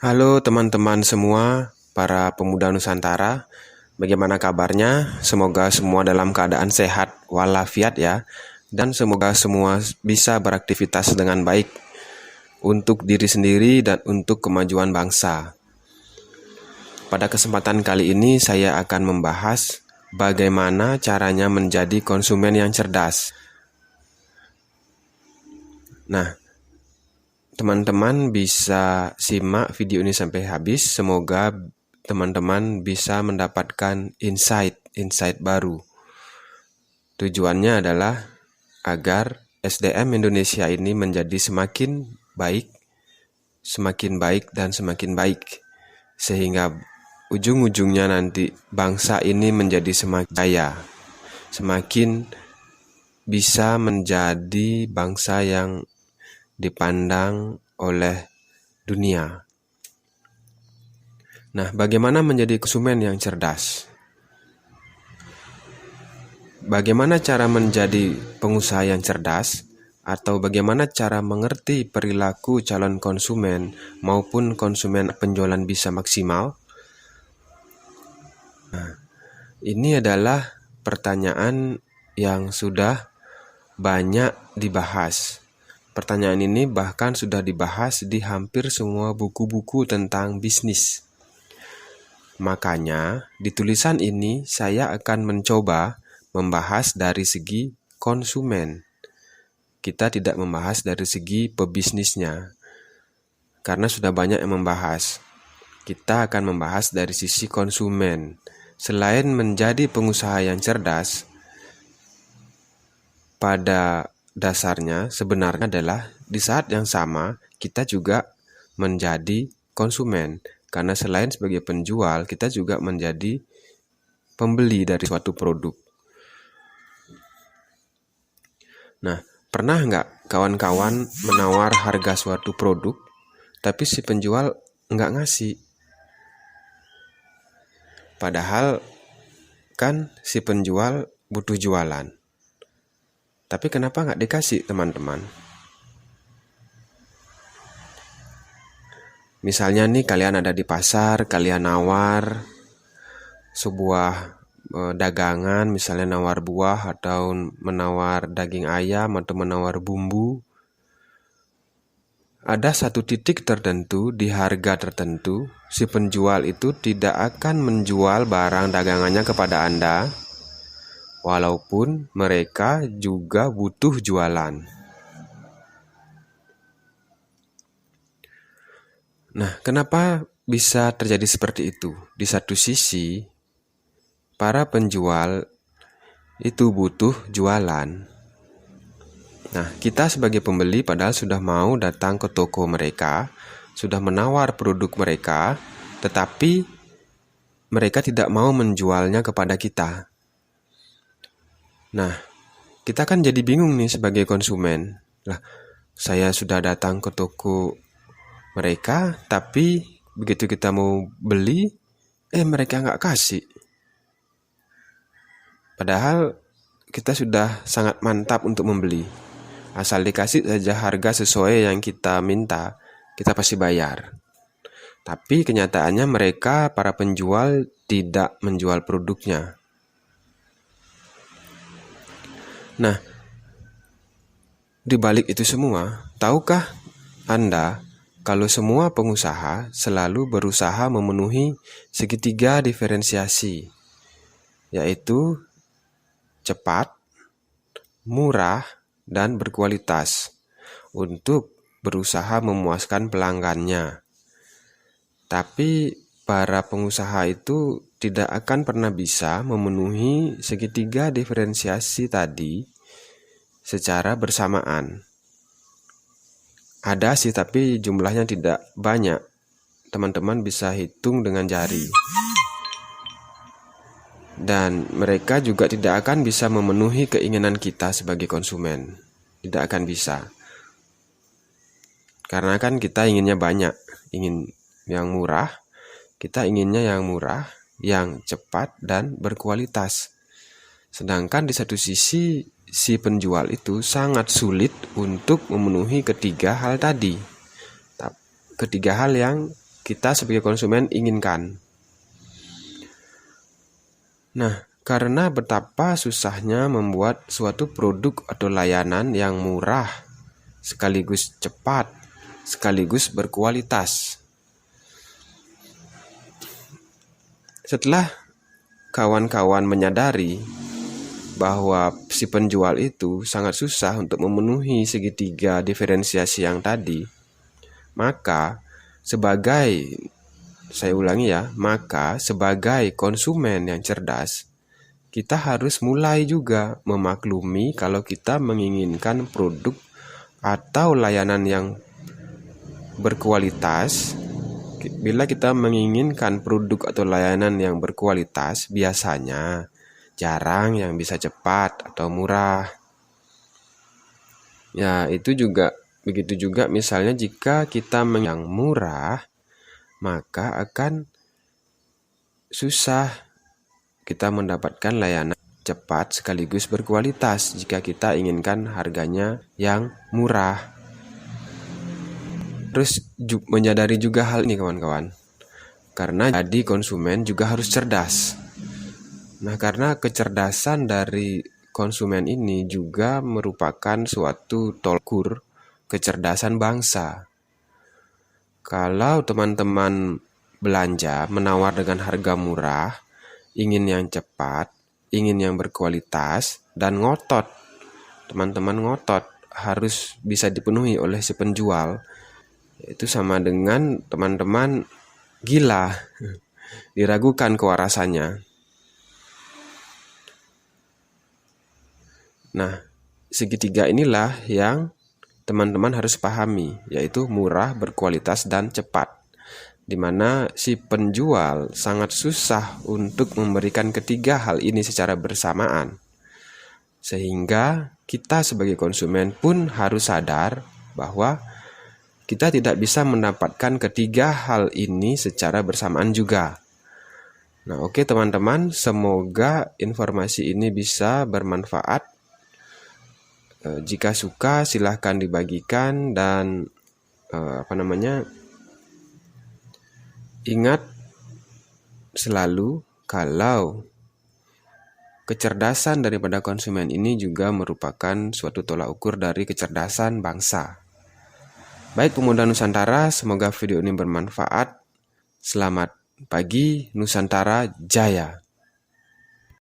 Halo teman-teman semua, para pemuda Nusantara. Bagaimana kabarnya? Semoga semua dalam keadaan sehat walafiat ya. Dan semoga semua bisa beraktivitas dengan baik untuk diri sendiri dan untuk kemajuan bangsa. Pada kesempatan kali ini saya akan membahas bagaimana caranya menjadi konsumen yang cerdas. Nah, teman-teman bisa simak video ini sampai habis. Semoga teman-teman bisa mendapatkan insight baru. Tujuannya adalah agar SDM Indonesia ini menjadi semakin baik dan semakin baik. Sehingga ujung-ujungnya nanti bangsa ini menjadi semakin jaya, semakin bisa menjadi bangsa yang dipandang oleh dunia. Nah, bagaimana menjadi konsumen yang cerdas? Bagaimana cara menjadi pengusaha yang cerdas? Atau bagaimana cara mengerti perilaku calon konsumen maupun konsumen penjualan bisa maksimal? Nah, ini adalah pertanyaan yang sudah banyak dibahas. Pertanyaan ini bahkan sudah dibahas di hampir semua buku-buku tentang bisnis. Makanya, di tulisan ini saya akan mencoba membahas dari segi konsumen. Kita tidak membahas dari segi pebisnisnya, karena sudah banyak yang membahas. Kita akan membahas dari sisi konsumen. Selain menjadi pengusaha yang cerdas, pada dasarnya sebenarnya adalah di saat yang sama kita juga menjadi konsumen. Karena selain sebagai penjual, kita juga menjadi pembeli dari suatu produk. Nah, pernah nggak kawan-kawan menawar harga suatu produk, tapi si penjual nggak ngasih? Padahal kan si penjual butuh jualan. Tapi kenapa nggak dikasih, teman-teman? Misalnya nih, kalian ada di pasar, kalian nawar sebuah dagangan, misalnya nawar buah atau menawar daging ayam atau menawar bumbu. Ada satu titik tertentu di harga tertentu, si penjual itu tidak akan menjual barang dagangannya kepada Anda, walaupun mereka juga butuh jualan. Nah, kenapa bisa terjadi seperti itu? Di satu sisi, para penjual itu butuh jualan. Nah, kita sebagai pembeli padahal sudah mau datang ke toko mereka, sudah menawar produk mereka, tetapi mereka tidak mau menjualnya kepada kita. Nah, kita kan jadi bingung nih sebagai konsumen. Lah, saya sudah datang ke toko mereka, tapi begitu kita mau beli, mereka nggak kasih. Padahal kita sudah sangat mantap untuk membeli. Asal dikasih saja harga sesuai yang kita minta, kita pasti bayar. Tapi kenyataannya mereka, para penjual, tidak menjual produknya. Nah, di balik itu semua, tahukah Anda kalau semua pengusaha selalu berusaha memenuhi segitiga diferensiasi, yaitu cepat, murah, dan berkualitas untuk berusaha memuaskan pelanggannya. Tapi para pengusaha itu tidak akan pernah bisa memenuhi segitiga diferensiasi tadi secara bersamaan. Ada sih, tapi jumlahnya tidak banyak. Teman-teman bisa hitung dengan jari. Dan mereka juga tidak akan bisa memenuhi keinginan kita sebagai konsumen. Tidak akan bisa. Karena kan kita inginnya banyak. Ingin yang murah. Kita inginnya yang murah, yang cepat, dan berkualitas. Sedangkan di satu sisi, si penjual itu sangat sulit untuk memenuhi ketiga hal tadi. Ketiga hal yang kita sebagai konsumen inginkan. Nah, karena betapa susahnya membuat suatu produk atau layanan yang murah, sekaligus cepat, sekaligus berkualitas. Setelah kawan-kawan menyadari bahwa si penjual itu sangat susah untuk memenuhi segitiga diferensiasi yang tadi, maka sebagai konsumen yang cerdas, kita harus mulai juga memaklumi kalau kita menginginkan produk atau layanan yang berkualitas. Bila kita menginginkan produk atau layanan yang berkualitas, biasanya jarang yang bisa cepat atau murah. Ya, begitu juga misalnya jika kita yang murah, maka akan susah kita mendapatkan layanan cepat sekaligus berkualitas jika kita inginkan harganya yang murah. Terus menyadari juga hal ini kawan-kawan, karena jadi konsumen juga harus cerdas. Nah, karena kecerdasan dari konsumen ini juga merupakan suatu tolak ukur kecerdasan bangsa. Kalau teman-teman belanja menawar dengan harga murah, ingin yang cepat, ingin yang berkualitas, dan ngotot, teman-teman ngotot harus bisa dipenuhi oleh si penjual, itu sama dengan teman-teman gila, diragukan kewarasannya. Nah, segitiga inilah yang teman-teman harus pahami, yaitu murah, berkualitas, dan cepat, di mana si penjual sangat susah untuk memberikan ketiga hal ini secara bersamaan. Sehingga kita sebagai konsumen pun harus sadar bahwa kita tidak bisa mendapatkan ketiga hal ini secara bersamaan juga. Nah, oke teman-teman, semoga informasi ini bisa bermanfaat. Jika suka silahkan dibagikan dan ingat selalu kalau kecerdasan daripada konsumen ini juga merupakan suatu tolak ukur dari kecerdasan bangsa. Baik pemuda Nusantara, semoga video ini bermanfaat. Selamat pagi Nusantara Jaya.